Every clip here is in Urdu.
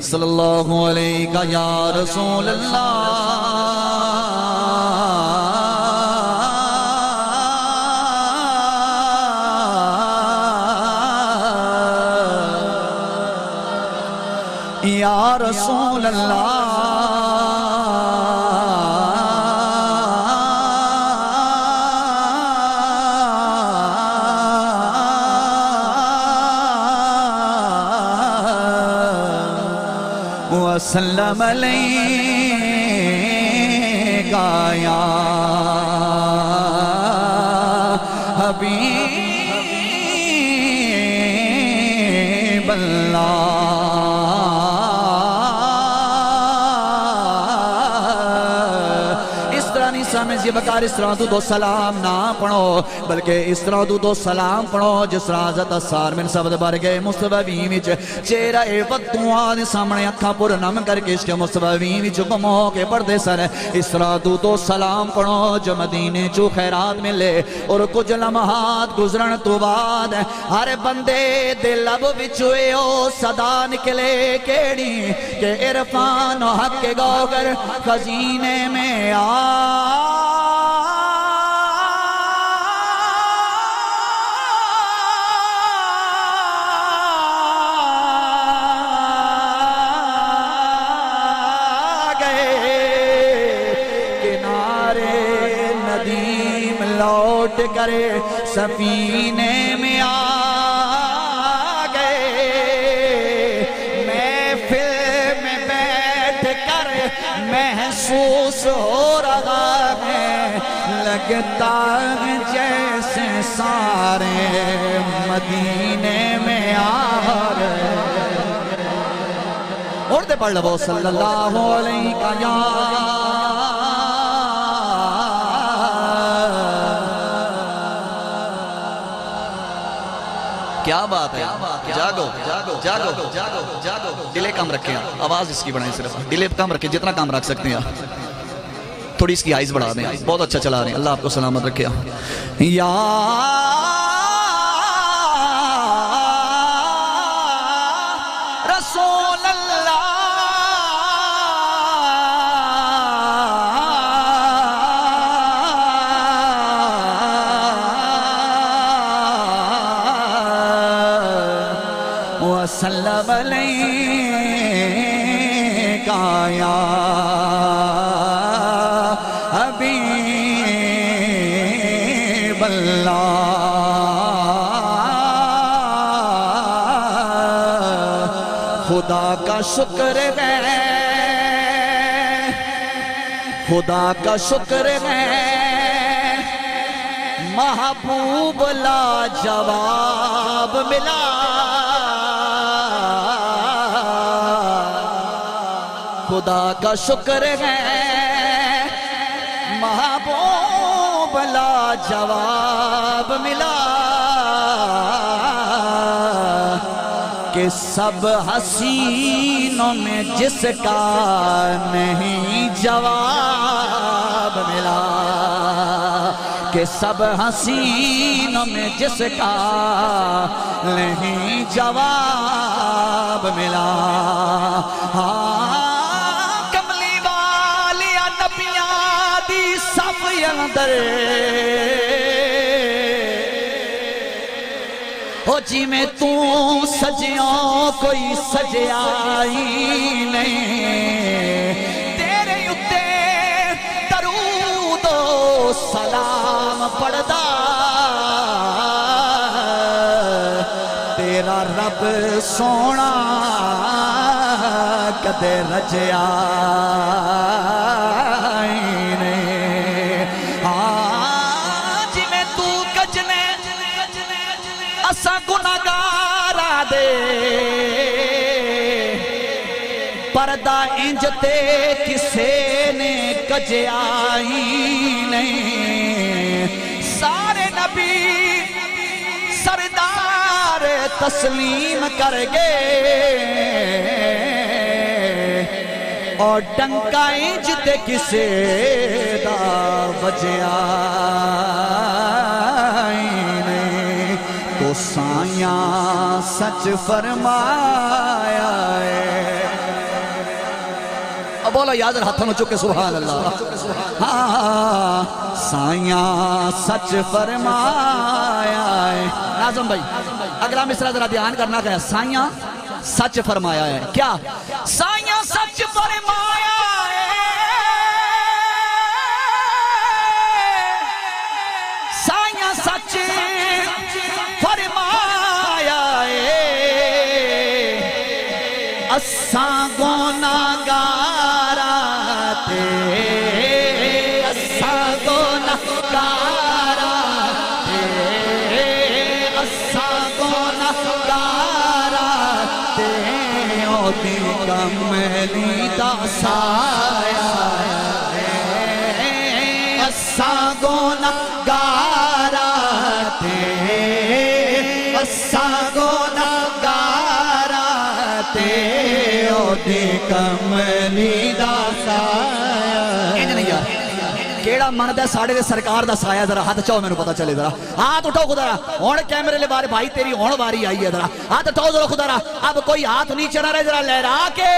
صلی اللہ علیہ یا رسول اللہ یا رسول اللہ وسلم علیکہ یا حبیب اللہ یہ بکار اس طرح دو سلام نہ پڑھو بلکہ اس طرح دو سلام پڑھو جس طرح حضرت اثار بن سبد بارگہ مصطفی وچ چہرہ وقتواں دے سامنے اکھاں پر نم کر کے عشق مصطفی وچ گم ہو کے پڑھدے سن اس طرح دو سلام پڑھو جو مدینے چو خیرات ملے اور کچھ لمحات گزرن تو بعد ہر بندے دے لب وچوں او صدا نکلے کیڑی کہ عرفان و حق گوگر خزینے میں لوٹ کرے سفینے میں آ گئے محفل میں بیٹھ کر محسوس ہو رہا ہے لگتا ہے جیسے سارے مدینے میں آ گئے اڑتے پڑھ لو صلی اللہ علیہ یا کیا بات ہے جاگو جاگو جاگو جاگو جاگو ڈیلے کم رکھیں آواز اس کی بڑھائیں صرف ڈیلے کم رکھیں جتنا کام رکھ سکتے ہیں تھوڑی اس کی آئیز بڑھا دیں بہت اچھا چلا رہے ہیں اللہ آپ کو سلامت رکھے یا رسول اللہ وسلم علیکہ یا حبیب اللہ خدا کا شکر ہے خدا کا شکر ہے محبوب لا جواب ملا خدا کا شکر ہے محبوب لا جواب ملا کہ سب حسینوں میں جس کا نہیں جواب ملا کہ سب حسینوں میں جس کا نہیں جواب ملا اندر ہو جی میں تو سجیوں کوئی سجیائی نہیں تیرے اتے درود و سلام پڑھدا تیرا رب سونا کدے رجیا اسا گناہگارا دے پردہ انجتے کسے نے کجیائی نہیں سارے نبی سردار تسلیم کر گئے اور ڈنکا انجتے کسے دا بجیائی نہیں تو سایاں سچ فرمایا ہے بولو یاد ہاتھوں چکے سبحان اللہ. ہاں سائیاں سچ فرمایا ہے. ناظم بھائی اگلا مصرع ذرا دھیان کرنا کہ سائیاں سچ فرمایا ہے. کیا سائیاں سچ فرمایا ہے, سائیاں سچ فرمایا ہے, اساں گناہگاراں تے اساں گناہگاراں تے اساں گناہگاراں تے اودی کملی دا سایہ ہے, اساں گناہگاراں تے اساں گناہگاراں تے اودی کملی دا سایہ. نہیں یار کیڑا مند ہے ساڑھے دے سرکار دا سایہ, ذرا ہاتھ چاہو میں نے پتا چلے, ذرا ہاتھ اٹھو خدا را. ہون کیمرے لے بارے بھائی تیری ہون باری آئی ہے, ذرا ہاتھ اٹھو ذرا خدا را. اب کوئی ہاتھ نیچے نہ رہے, ذرا لہرا کے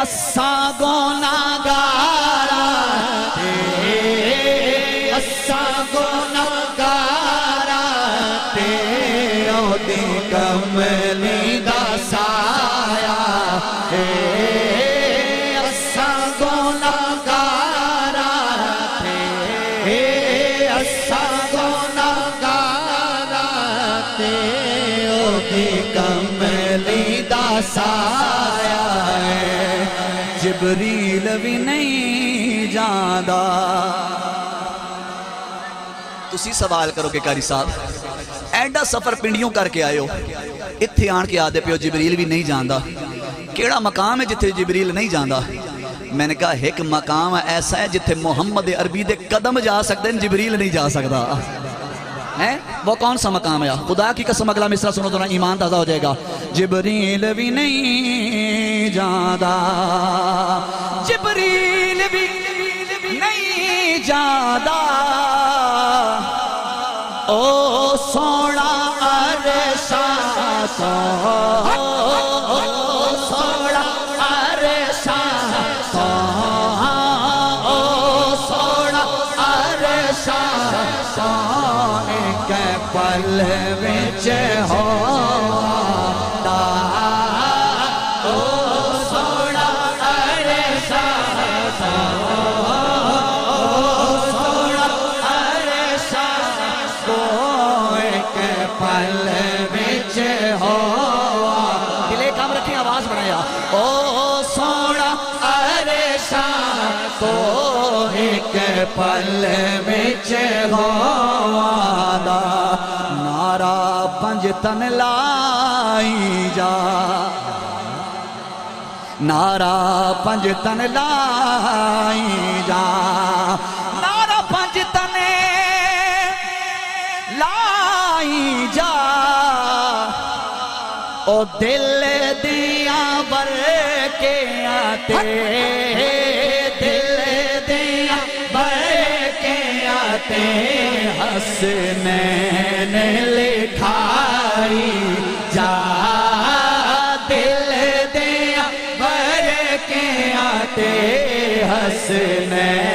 اساں گناہگاراں تے اساں گناہگاراں تے اودی کملی دا سایہ ہے, اساں گناہگاراں تے اساں گناہگاراں تے اودی کملی دا سایہ ہے. جبریل بھی نہیں جاندا. تسی سوال کرو کہ قاری صاحب ایڈا سفر پنڈیوں کر کے آئے ہو, اتھے آن کے آدھے پیو جبریل بھی نہیں جاندا. کیڑا مقام ہے جتھے جبریل نہیں جاندا؟ میں نے کہا ایک مقام ایسا ہے جتھے محمد عربی دے قدم جا سکتے ہیں, جبریل نہیں جا سکتا ہے. وہ کون سا مقام ہے؟ خدا کی قسم اگلا مصرع سنو تو ایمان تازہ ہو جائے گا. جبریل بھی نہیں جاندا, جبریل بھی نہیں جاندا, او سونا عرشاں تو سونا عرشاں تو او سونا عرشاں تو ایک پل وچ ہوندا, او سونا عرشاں تو سونا عرشاں تو ایک پل وچ ہوا. دلے کام رکھیں, آواز بڑھایا. او سونا عرشاں تو ایک پل وچ ہوا, نعرہ پنج تن لائی جا, نعرہ پنج تن لائی جا, نعرہ پنج تن لائی جا, او دل دیاں برکیاں تے دل دیاں برکیاں تے حسنین لکھائی جا, دل دیاں برکیاں تے حسنین